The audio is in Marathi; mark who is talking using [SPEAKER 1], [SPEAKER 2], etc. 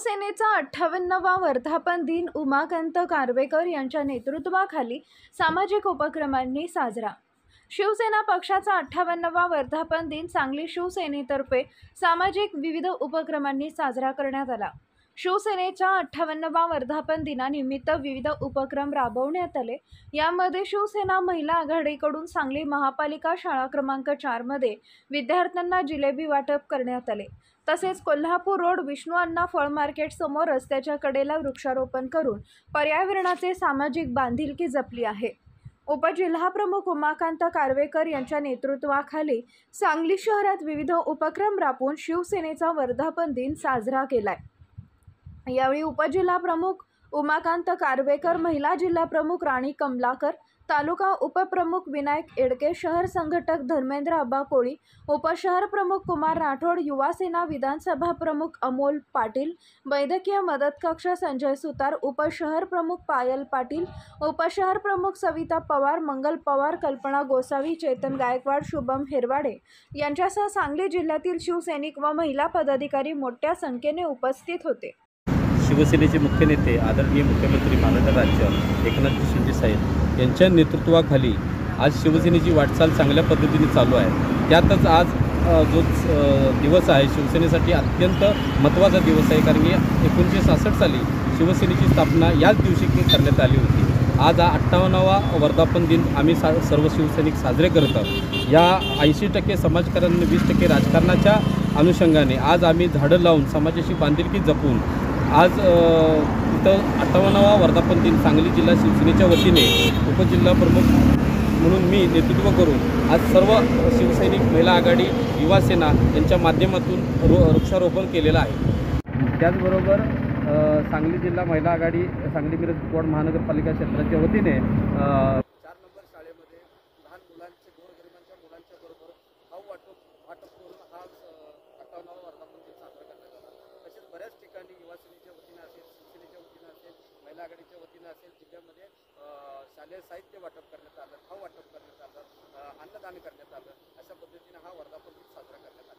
[SPEAKER 1] शिवसेनेचा 58वा वर्धापन दिन उमाकांत कारवेकर यांच्या नेतृत्वाखाली सामाजिक उपक्रमांनी साजरा। शिवसेना पक्षाचा 58वा वर्धापन दिन सांगली शिवसेनेतर्फे सामाजिक विविध उपक्रमांनी साजरा करण्यात आला। शिवसेनेच्या 58वा वर्धापन दिनानिमित्त विविध उपक्रम राबवण्यात आले। यामध्ये शिवसेना महिला आघाडीकडून सांगली महापालिका शाळा क्रमांक 4 मध्ये विद्यार्थ्यांना जिलेबी वाटप करण्यात आले। तसेच कोल्हापूर रोड विष्णू अण्णा फळ मार्केट समोर रस्त्याच्या कडेला वृक्षारोपण करून पर्यावरणाचे सामाजिक बांधिलकी जपली आहे। उपजिल्हाप्रमुख उमाकांत कारवेकर यांच्या नेतृत्वाखाली सांगली शहरात विविध उपक्रम राबवून शिवसेनेचा वर्धापन दिन साजरा केलाय। यावेळी उपजिल्हाप्रमुख उमाकांत कारवेकर, महिला जिल्हाप्रमुख राणी कमलाकर, तालुका उपप्रमुख विनायक एडके, शहर संघटक धर्मेंद्र अब्बा कोळी, उपशहर प्रमुख कुमार राठोड, युवा सेना विधानसभा प्रमुख अमोल पाटील, वैद्यकीय मदत कक्ष संजय सुतार, उपशहर प्रमुख पायल पाटील, उपशहर प्रमुख सविता पवार, मंगल पवार, कल्पना गोसावी, चेतन गायकवाड, शुभम हिरवाडे यांच्यासह सांगली जिल्ह्यातील शिवसैनिक व महिला पदाधिकारी मोठ्या संख्येने उपस्थित होते।
[SPEAKER 2] शिवसेनेचे मुख्य नेते आदरणीय मुख्यमंत्री महाराष्ट्र राज्य एकनाथ शिंदे साहेब यांच्या नेतृत्वाखाली आज शिवसेनेची वाटचाल चांगल्या पद्धतीने चालू आहे। त्यातच आज जो दिवस आहे शिवसेनेसाठी अत्यंत महत्त्वाचा दिवस आहे, कारण की 1966 साली शिवसेनेची स्थापना याच दिवशी करण्यात आली होती। आज हा 58वा वर्धापन दिन आम्ही सर्व शिवसैनिक साजरे करत आहोत। या 80% समाजकारण 20% राजकारणाच्या अनुषंगाने आज आम्ही झाडं लावून समाजाशी बांधिलकी जपून आज इथं 58वा वर्धापन दिन सांगली जिल्हा शिवसेनेच्या वतीने उपजिल्हा प्रमुख म्हणून मी नेतृत्व करून आज सर्व शिवसैनिक महिला आघाडी युवा सेना यांच्या माध्यमातून वृक्षारोपण केलेलं आहे। त्याचबरोबर सांगली जिल्हा महिला आघाडी सांगली मिरज कुपवाड महानगरपालिका क्षेत्राच्या वतीने 4 नंबर शाळेमध्ये लहान मुलांचे गोरगरिबांच्या मुलांच्या बरोबर खाऊ वाटप करून हा 58वा वर्धापन दिन साजरा करण्यात आला। तसेच बऱ्याच ठिकाणी युवा सेनेच्या वतीने असेल, शिवसेनेच्या वतीने असेल, महिला आघाडीच्या वतीने असेल, जिल्ह्यामध्ये शालेय साहित्य वाटप करण्यात आलं, खाऊ वाटप करण्यात आलं, अन्नदान करण्यात आलं। अशा पद्धतीने हा वर्धापन दिन साजरा करण्यात आला।